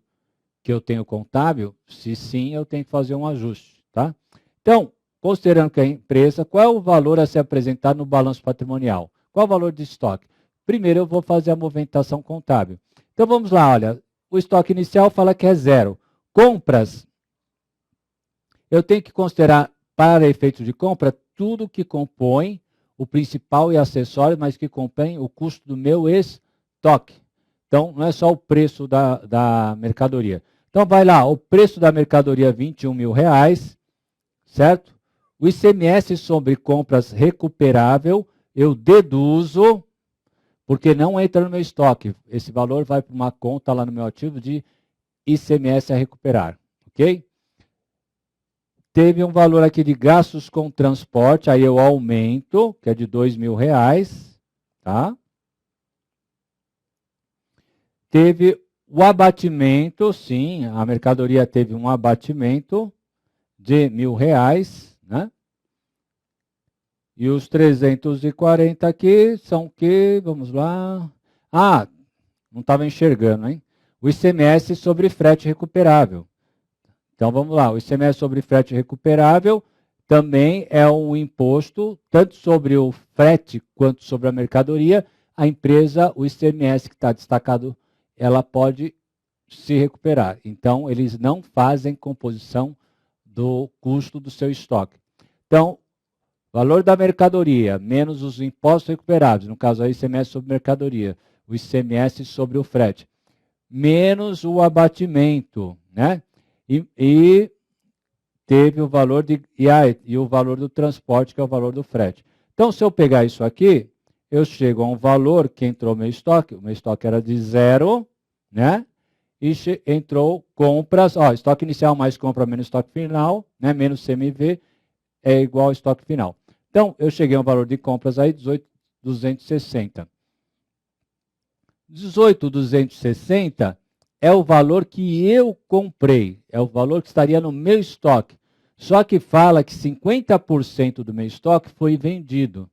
que eu tenho contábil? Se sim, eu tenho que fazer um ajuste, tá? Então, considerando que a empresa, qual é o valor a ser apresentado no balanço patrimonial? Qual o valor de estoque? Primeiro, eu vou fazer a movimentação contábil. Então, vamos lá, olha, o estoque inicial fala que é 0. Compras, eu tenho que considerar, para efeito de compra, tudo que compõe o principal e acessório, mas que compõe o custo do meu estoque. Então, não é só o preço da mercadoria. Então, vai lá, o preço da mercadoria, R$21 mil, certo? O ICMS sobre compras recuperável, eu deduzo, porque não entra no meu estoque. Esse valor vai para uma conta lá no meu ativo de ICMS a recuperar, ok? Teve um valor aqui de gastos com transporte, aí eu aumento, que é de R$2 mil, tá? Teve o abatimento, sim, a mercadoria teve um abatimento de R$1.000, né? E os 340 aqui são o quê? Vamos lá. Ah, não estava enxergando, hein? O ICMS sobre frete recuperável. Então, vamos lá. O ICMS sobre frete recuperável também é um imposto, tanto sobre o frete quanto sobre a mercadoria. A empresa, o ICMS que está destacado, ela pode se recuperar. Então, eles não fazem composição do custo do seu estoque. Então, valor da mercadoria menos os impostos recuperáveis, no caso aí ICMS sobre mercadoria, o ICMS sobre o frete, menos o abatimento, né? E teve o valor e o valor do transporte, que é o valor do frete. Então, se eu pegar isso aqui, eu chego a um valor que entrou no o meu estoque era de 0, né? E entrou compras, ó, estoque inicial mais compra menos estoque final, né? Menos CMV é igual ao estoque final. Então, eu cheguei a um valor de compras aí, 18.260. 18.260 é o valor que eu comprei, é o valor que estaria no meu estoque. Só que fala que 50% do meu estoque foi vendido.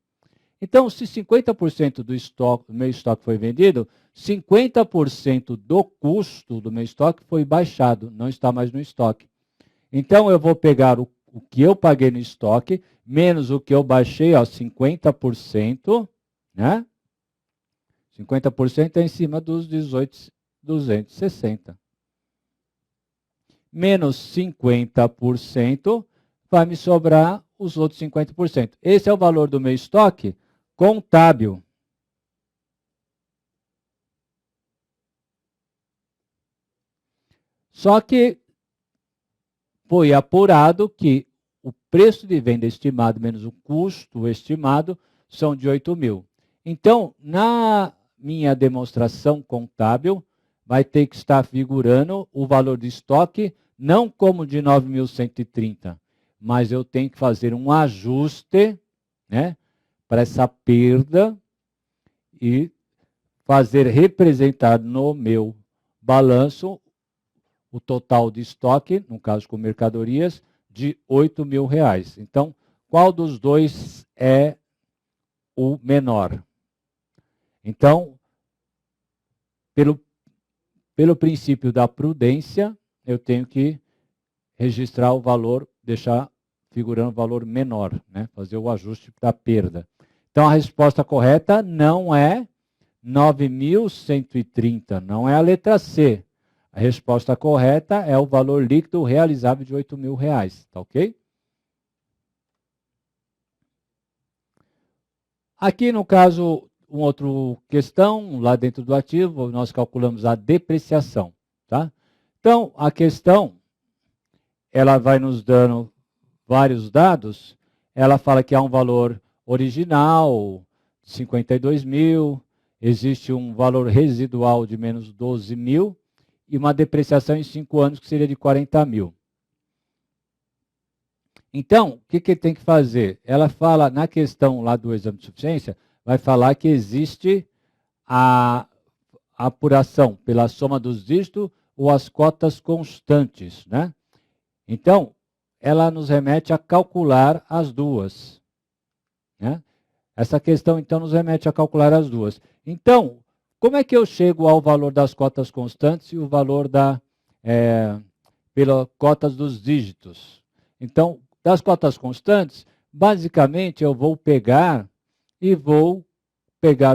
Então, se 50% do meu estoque foi vendido, 50% do custo do meu estoque foi baixado, não está mais no estoque. Então, eu vou pegar o que eu paguei no estoque, menos o que eu baixei, ó, 50%, né? 50% é em cima dos 18.260. Menos 50%, vai me sobrar os outros 50%. Esse é o valor do meu estoque contábil. Só que foi apurado que o preço de venda estimado menos o custo estimado são de 8 mil. Então, na minha demonstração contábil, vai ter que estar figurando o valor de estoque, não como de 9.130, mas eu tenho que fazer um ajuste, né, para essa perda e fazer representar no meu balanço o total de estoque, no caso com mercadorias, de 8 mil reais. Então, qual dos dois é o menor? Então, pelo princípio da prudência, eu tenho que registrar o valor, deixar figurando o valor menor, né? Fazer o ajuste da perda. Então, a resposta correta não é 9.130, não é a letra C. A resposta correta é o valor líquido realizável de 8 mil reais, tá ok? Aqui, no caso, uma outra questão, lá dentro do ativo, nós calculamos a depreciação, tá? Então, a questão, ela vai nos dando vários dados, ela fala que há um valor original, 52 mil, existe um valor residual de menos 12 mil, e uma depreciação em 5 anos que seria de 40 mil. Então, o que tem que fazer? Ela fala, na questão lá do exame de suficiência, vai falar que existe a apuração pela soma dos dígitos ou as cotas constantes, né? Então, ela nos remete a calcular as duas, né? Essa questão, então, nos remete a calcular as duas. Então, como é que eu chego ao valor das cotas constantes e o valor pelas cotas dos dígitos? Então, das cotas constantes, basicamente eu vou pegar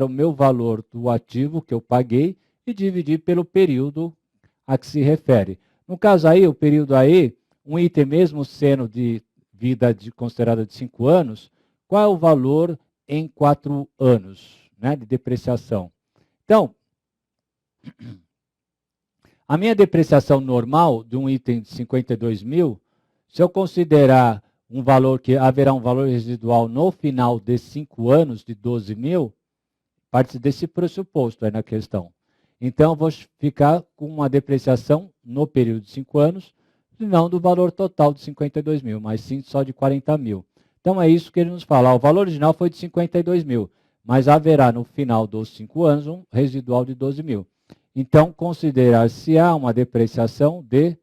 o meu valor do ativo que eu paguei e dividir pelo período a que se refere. No caso aí, o período aí, um item mesmo sendo de vida considerada de 5 anos, qual é o valor em 4 anos, né, de depreciação? Então, a minha depreciação normal de um item de 52 mil, se eu considerar um valor que haverá um valor residual no final de 5 anos de 12 mil, parte desse pressuposto aí na questão. Então, eu vou ficar com uma depreciação no período de 5 anos, não do valor total de 52 mil, mas sim só de 40 mil. Então, é isso que ele nos fala. O valor original foi de 52 mil, mas haverá no final dos 5 anos um residual de 12 mil. Então, considerar-se-á uma depreciação de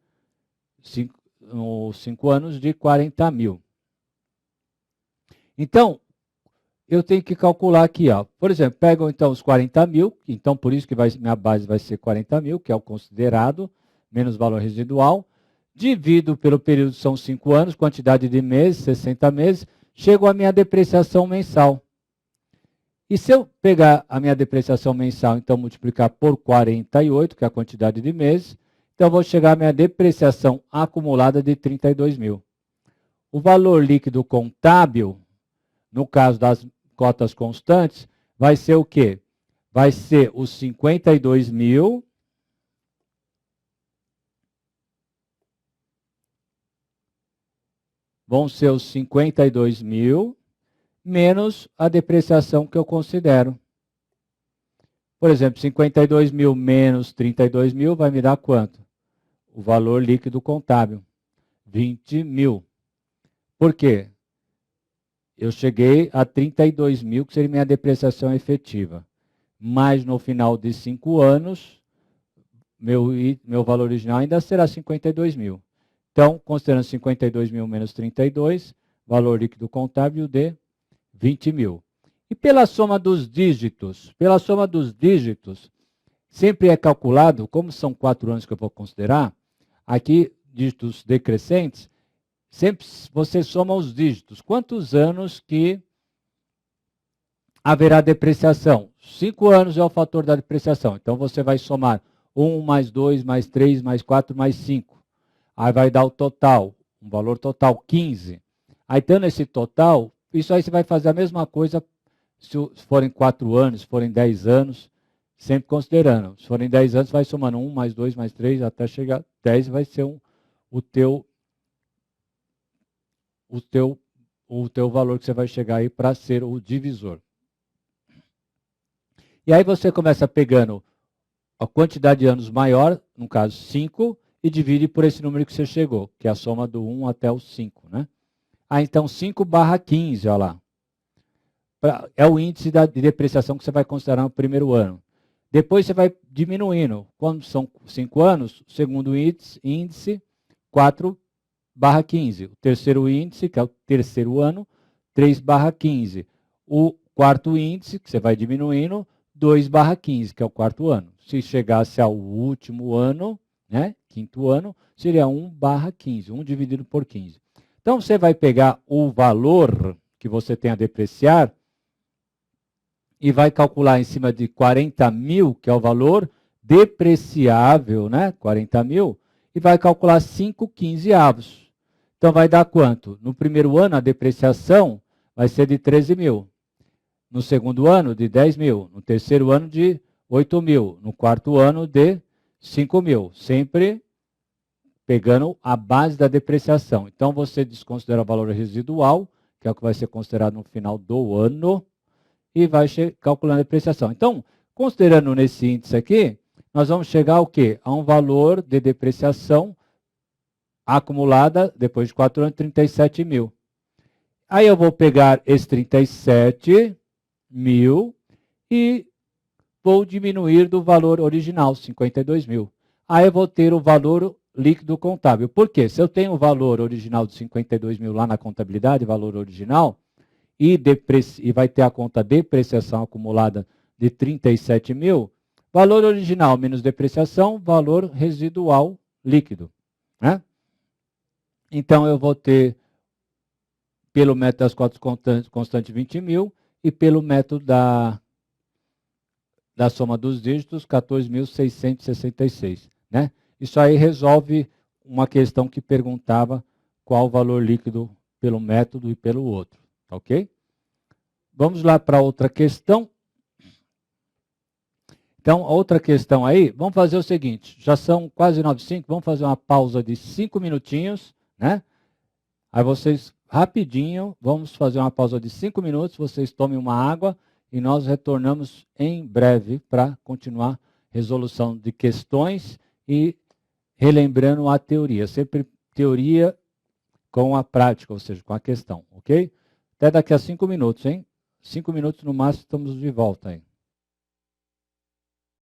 5 anos de 40 mil. Então, eu tenho que calcular aqui, ó. Por exemplo, pego então os 40 mil, então por isso que minha base vai ser 40 mil, que é o considerado, menos valor residual, divido pelo período, são 5 anos, quantidade de meses, 60 meses, chego à minha depreciação mensal. E se eu pegar a minha depreciação mensal, então multiplicar por 48, que é a quantidade de meses, então eu vou chegar à minha depreciação acumulada de 32 mil. O valor líquido contábil, no caso das cotas constantes, vai ser o quê? Vai ser os 52 mil vão ser os 52 mil menos a depreciação que eu considero. Por exemplo, 52 mil menos 32 mil vai me dar quanto? O valor líquido contábil, 20 mil. Por quê? Eu cheguei a 32 mil, que seria minha depreciação efetiva. Mas no final de 5 anos, meu valor original ainda será 52 mil. Então, considerando 52 mil menos 32, valor líquido contábil de 20 mil. E pela soma dos dígitos? Pela soma dos dígitos, sempre é calculado, como são 4 anos que eu vou considerar, aqui, dígitos decrescentes, sempre você soma os dígitos. Quantos anos que haverá depreciação? 5 anos é o fator da depreciação. Então, você vai somar 1 mais 2 mais 3 mais 4 mais 5. Aí vai dar o total, um valor total, 15. Aí, tendo esse total, isso aí você vai fazer a mesma coisa se forem 4 anos, se forem 10 anos, sempre considerando. Se forem 10 anos, vai somando 1 mais 2 mais 3 até chegar a 10, vai ser o teu valor que você vai chegar aí para ser o divisor. E aí você começa pegando a quantidade de anos maior, no caso 5, e divide por esse número que você chegou, que é a soma do 1 até o 5, né? Ah, então 5/15, olha lá. É o índice de depreciação que você vai considerar no primeiro ano. Depois você vai diminuindo. Quando são 5 anos, o segundo índice 4/15. O terceiro índice, que é o terceiro ano, 3/15. O quarto índice, que você vai diminuindo, 2/15, que é o quarto ano. Se chegasse ao último ano, né, quinto ano, seria 1/15, 1 dividido por 15. Então, você vai pegar o valor que você tem a depreciar e vai calcular em cima de 40 mil, que é o valor depreciável, né, 40 mil, e vai calcular 5/15. Então, vai dar quanto? No primeiro ano, a depreciação vai ser de 13 mil. No segundo ano, de 10 mil. No terceiro ano, de 8 mil. No quarto ano, de 5 mil. Sempre pegando a base da depreciação. Então, você desconsidera o valor residual, que é o que vai ser considerado no final do ano, e vai calculando a depreciação. Então, considerando nesse índice aqui, nós vamos chegar ao quê? A um valor de depreciação acumulada, depois de 4 anos, 37 mil. Aí eu vou pegar esse 37 mil e vou diminuir do valor original, 52 mil. Aí eu vou ter o valor líquido contábil. Por quê? Se eu tenho o valor original de 52 mil lá na contabilidade, valor original, e vai ter a conta depreciação acumulada de 37 mil, valor original menos depreciação, valor residual líquido, né? Então, eu vou ter, pelo método das cotas constantes, 20 mil, e pelo método da soma dos dígitos, 14.666, né? Isso aí resolve uma questão que perguntava qual o valor líquido pelo método e pelo outro, tá ok? Vamos lá para outra questão. Então, a outra questão aí, vamos fazer o seguinte, já são quase 9h05, vamos fazer uma pausa de 5 minutinhos, né? Aí vocês, rapidinho, vamos fazer uma pausa de 5 minutos, vocês tomem uma água e nós retornamos em breve para continuar resolução de questões e relembrando a teoria. Sempre teoria com a prática, ou seja, com a questão, ok? Até daqui a 5 minutos, hein? 5 minutos no máximo, estamos de volta aí.